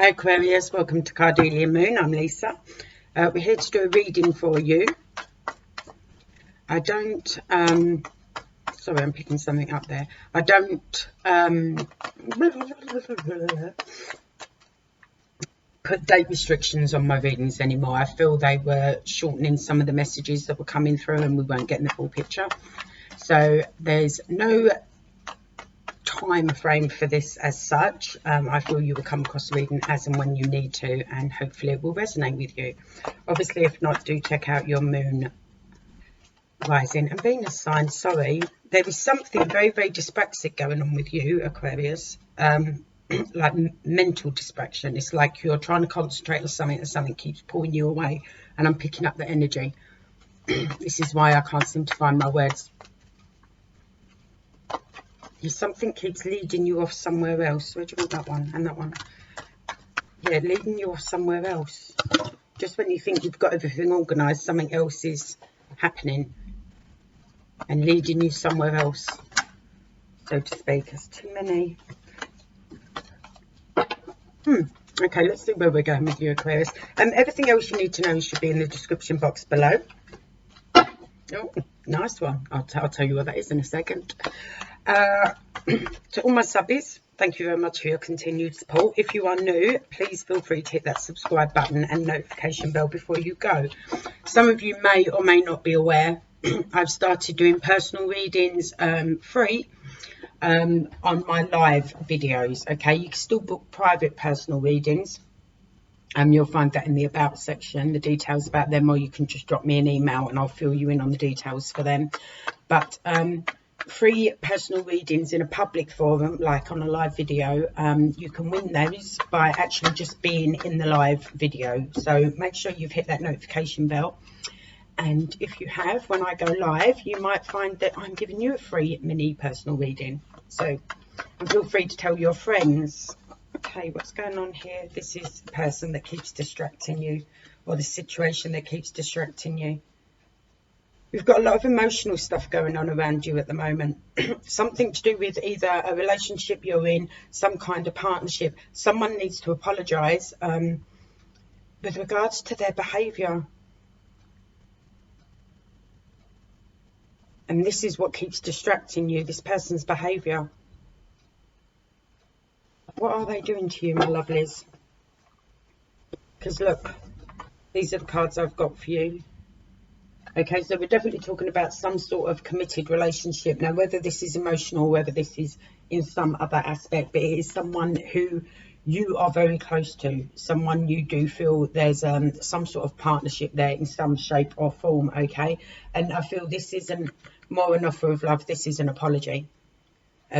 Hi Aquarius, welcome to Cardelia Moon. I'm Lisa. We're here to do a reading for you. I don't, sorry, I'm picking something up there. I don't put date restrictions on my readings anymore. I feel they were shortening some of the messages that were coming through and we weren't getting the full picture. So there's no time frame for this as such. I feel you will come across the reading as and when you need to, and hopefully it will resonate with you. Obviously, if not, do check out your moon, rising and Venus sign. Sorry, there is something very, very dyspraxic going on with you, Aquarius. Like mental distraction. It's like you're trying to concentrate on something and something keeps pulling you away, and I'm picking up the energy. This is why I can't seem to find my words. Something keeps leading you off somewhere else. Where do you want that one and that one? Yeah, leading you off somewhere else. Just when you think you've got everything organised, something else is happening and leading you somewhere else, so to speak. There's too many. Okay, let's see where we're going with you, Aquarius. Everything else you need to know should be in the description box below. Oh, nice one. I'll tell you what that is in a second. To all my subbies, thank you very much for your continued support. If you are new, please feel free to hit that subscribe button and notification bell before you go. Some of you may or may not be aware, I've started doing personal readings free on my live videos. Okay, you can still book private personal readings. You'll find that in the about section, the details about them, or you can just drop me an email and I'll fill you in on the details for them. But free personal readings in a public forum, like on a live video, you can win those by actually just being in the live video. So make sure you've hit that notification bell, and if you have, when I go live, you might find that I'm giving you a free mini personal reading. So feel free to tell your friends. Okay, what's going on here? This is the person that keeps distracting you, or the situation that keeps distracting you. We've got a lot of emotional stuff going on around you at the moment. Something to do with either a relationship you're in, some kind of partnership. Someone needs to apologise with regards to their behaviour. And this is what keeps distracting you, this person's behaviour. What are they doing to you, my lovelies? Because look, these are the cards I've got for you. Okay, so we're definitely talking about some sort of committed relationship. Now, whether this is emotional, whether this is in some other aspect, but it is someone who you are very close to, someone you do feel there's some sort of partnership there in some shape or form, okay? And I feel this isn't more an offer of love, this is an apology.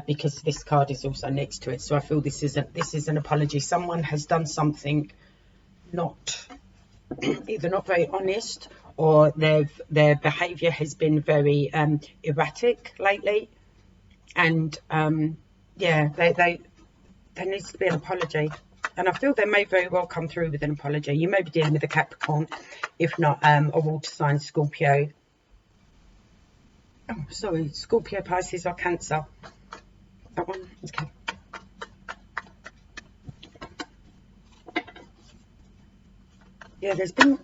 Because this card is also next to it, so I feel this is an apology. Someone has done something either not very honest, or their behaviour has been very erratic lately, and yeah, there needs to be an apology, and I feel they may very well come through with an apology. You may be dealing with a Capricorn, if not a water sign, Scorpio. Oh, sorry, Scorpio, Pisces, or Cancer. That one, okay. Yeah, there's been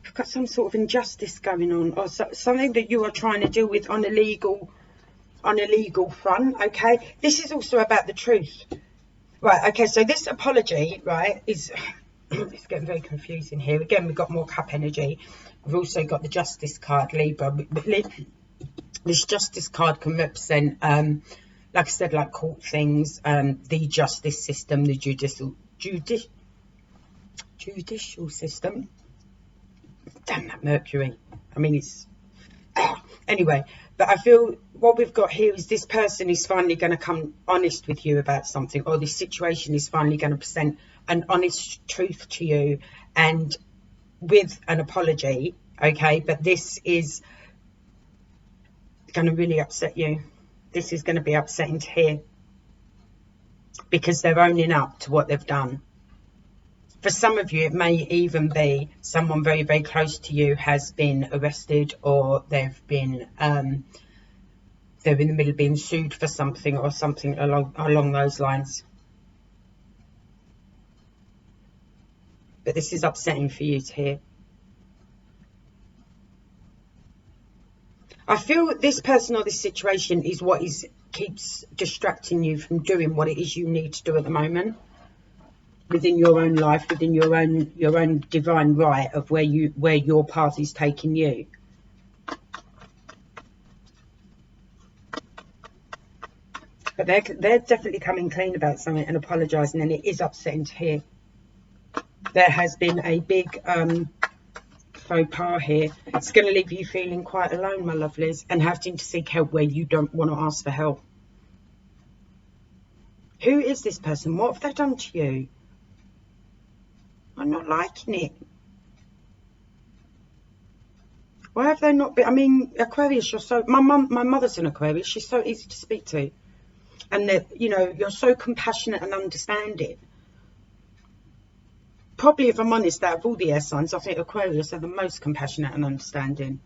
you've got some sort of injustice going on, or something that you are trying to deal with on a legal front. Okay, this is also about the truth, right? Okay, so this apology, right, is it's getting very confusing here. Again, we've got more cup energy. We've also got the Justice card, Libra. This Justice card can represent, like I said, like court things, the justice system, the judicial system. Damn that Mercury. I mean, it's anyway. But I feel what we've got here is this person is finally going to come honest with you about something, or this situation is finally going to present an honest truth to you, and with an apology, okay? But this is going to really upset you. This is going to be upsetting to hear, because they're owning up to what they've done. For some of you, it may even be someone very, very close to you has been arrested, or they've been they're in the middle of being sued for something or something along those lines. But this is upsetting for you to hear. I feel this person or this situation is what keeps distracting you from doing what it is you need to do at the moment within your own life, within your own divine right of where your path is taking you. But they're definitely coming clean about something and apologising, and it is upsetting to hear. There has been a big faux pas here. It's going to leave you feeling quite alone, my lovelies, and having to seek help where you don't want to ask for help. Who is this person? What have they done to you? I'm not liking it. Why have they not been? I mean, Aquarius, you're so... My mother's an Aquarius. She's so easy to speak to. And that, you know, you're so compassionate and understanding. Probably, if I'm honest, out of all the air signs, I think Aquarius are the most compassionate and understanding.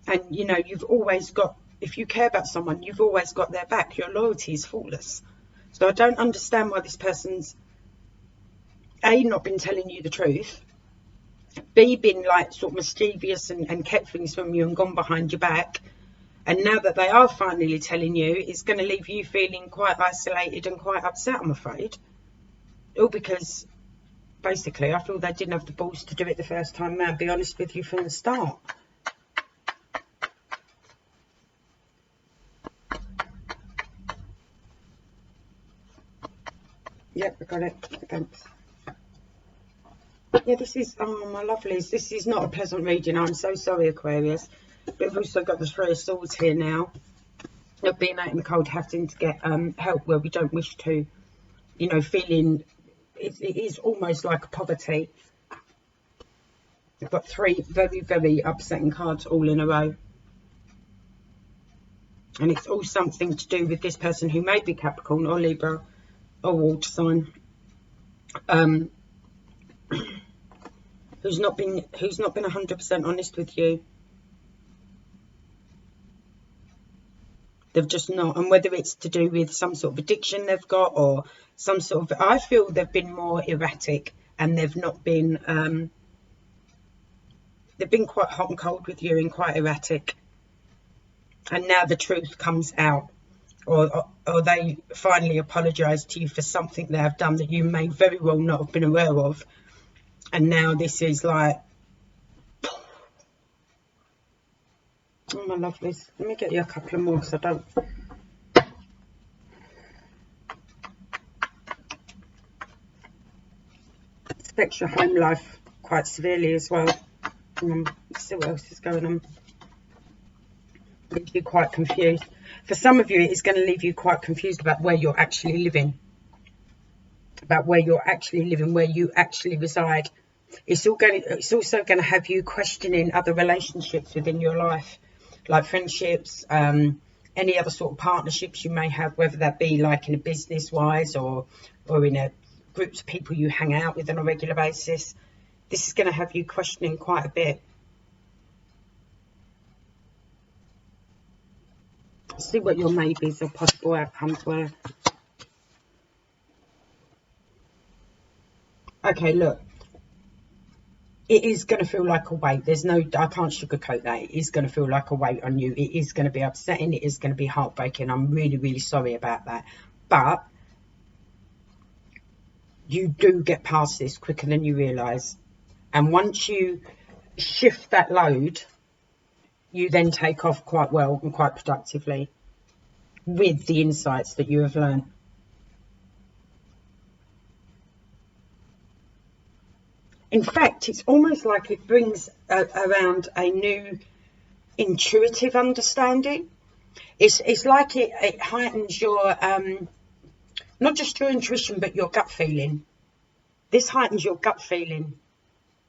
And, you know, you've always got, if you care about someone, you've always got their back. Your loyalty is faultless. So I don't understand why this person's, A, not been telling you the truth, B, been like sort of mischievous and kept things from you and gone behind your back. And now that they are finally telling you, it's going to leave you feeling quite isolated and quite upset, I'm afraid. All because... basically, I feel they didn't have the balls to do it the first time round, be honest with you, from the start. Yep, I got it. Thanks. Yeah, this is, oh, my lovelies, this is not a pleasant reading. I'm so sorry, Aquarius. But we've also got the Three of Swords here now. Of being out in the cold, having to get help where we don't wish to. You know, feeling... It is almost like poverty. I've got three very, very upsetting cards all in a row. And it's all something to do with this person who may be Capricorn or Libra or water sign. Who's not been 100% honest with you. They've just not, and whether it's to do with some sort of addiction they've got or some sort of, I feel they've been more erratic and they've not been, they've been quite hot and cold with you and quite erratic. And now the truth comes out, or they finally apologise to you for something they have done that you may very well not have been aware of. And now this is like, oh, my lovelies. Let me get you a couple of more because I don't... It affects your home life quite severely as well. Let's see what else is going on. Leave you quite confused. For some of you, it is going to leave you quite confused about where you're actually living. About where you're actually living, where you actually reside. It's also going to have you questioning other relationships within your life. Like friendships, any other sort of partnerships you may have, whether that be like in a business wise or in a groups of people you hang out with on a regular basis. This is going to have you questioning quite a bit. Let's see what your maybes or possible outcomes were. Okay, look. It is going to feel like a weight. There's no, I can't sugarcoat that. It is going to feel like a weight on you. It is going to be upsetting. It is going to be heartbreaking. I'm really, really sorry about that. But you do get past this quicker than you realise. And once you shift that load, you then take off quite well and quite productively with the insights that you have learned. In fact, it's almost like it brings around a new intuitive understanding. It's like it heightens your, not just your intuition, but your gut feeling. This heightens your gut feeling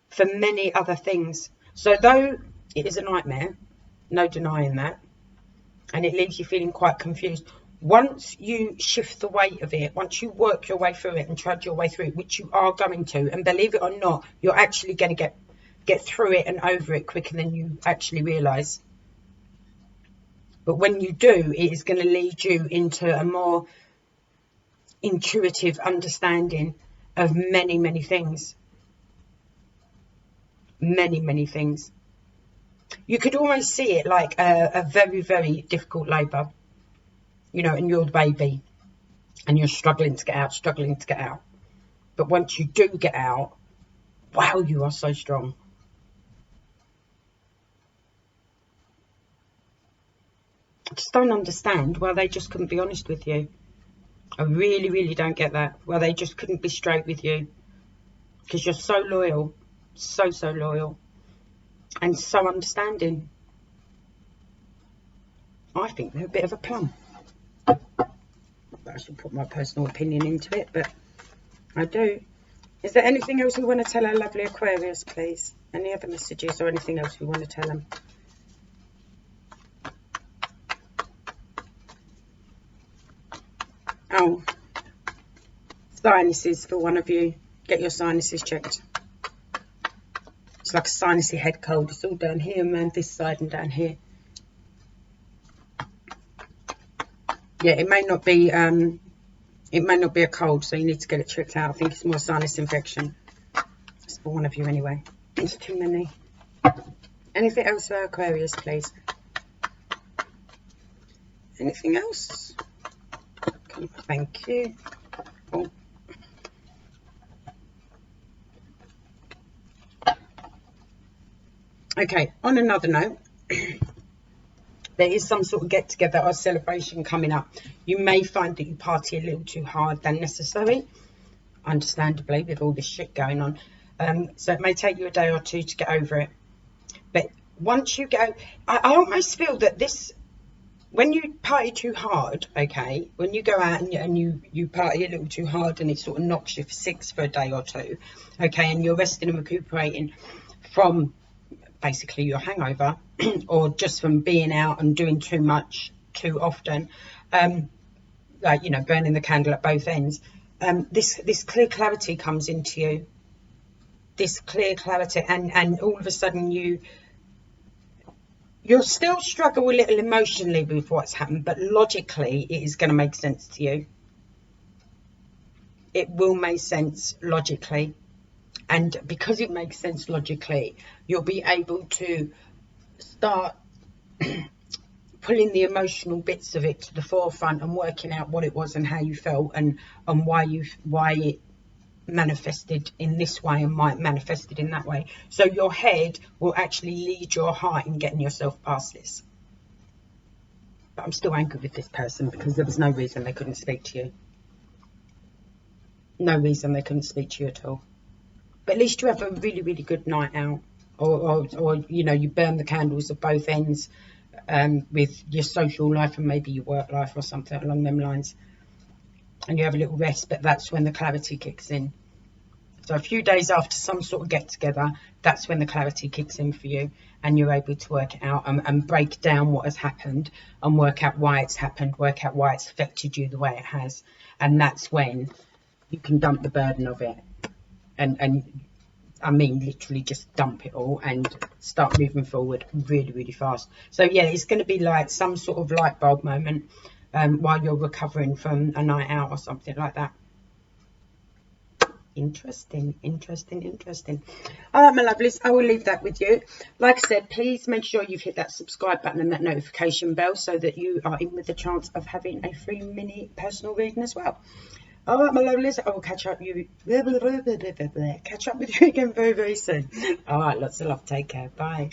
for many other things. So though it is a nightmare, no denying that, and it leaves you feeling quite confused, once you shift the weight of it, once you work your way through it and trudge your way through it, which you are going to, and believe it or not, you're actually going to get through it and over it quicker than you actually realise. But when you do, it is going to lead you into a more intuitive understanding of many, many things. Many, many things. You could almost see it like a very, very difficult labour, you know, and you're the baby and you're struggling to get out, struggling to get out. But once you do get out, wow, you are so strong. I just don't understand why they just couldn't be honest with you. I really, really don't get that. Why they just couldn't be straight with you. Because you're so loyal. So, so loyal. And so understanding. I think they're a bit of a plum. I should put my personal opinion into it, but I do. Is there anything else we want to tell our lovely Aquarius, please? Any other messages or anything else we want to tell them? Oh, sinuses for one of you. Get your sinuses checked. It's like a sinusy head cold. It's all down here, man, this side and down here. Yeah, it may not be a cold, so you need to get it checked out. I think it's more sinus infection. It's for one of you anyway. It's too many. Anything else for Aquarius, please? Anything else? Thank you. Oh. Okay, on another note, there is some sort of get together or celebration coming up. You may find that you party a little too hard than necessary, understandably, with all this shit going on. So it may take you a day or two to get over it. But once you go, I almost feel that this, when you party too hard, okay, when you go out and you party a little too hard and it sort of knocks you for six for a day or two, okay, and you're resting and recuperating from basically your hangover or just from being out and doing too much too often, like, you know, burning the candle at both ends, this clear clarity comes into you, this clear clarity, and all of a sudden you'll still struggle a little emotionally with what's happened, but logically it is going to make sense to you. It will make sense logically. And because it makes sense logically, you'll be able to start pulling the emotional bits of it to the forefront and working out what it was and how you felt and why it manifested in this way and why it manifested in that way. So your head will actually lead your heart in getting yourself past this. But I'm still angry with this person because there was no reason they couldn't speak to you. No reason they couldn't speak to you at all. But at least you have a really, really good night out. Or you know, you burn the candles at both ends with your social life and maybe your work life or something along them lines. And you have a little rest, but that's when the clarity kicks in. So a few days after some sort of get-together, that's when the clarity kicks in for you. And you're able to work it out and break down what has happened and work out why it's happened, work out why it's affected you the way it has. And that's when you can dump the burden of it. And I mean, literally just dump it all and start moving forward really, really fast. So yeah, it's going to be like some sort of light bulb moment while you're recovering from a night out or something like that. Interesting. All right, my lovelies, I will leave that with you. Like I said, please make sure you've hit that subscribe button and that notification bell so that you are in with the chance of having a free mini personal reading as well. All right, my lovelies, I will catch up with you again very, very soon. All right, lots of love. Take care. Bye.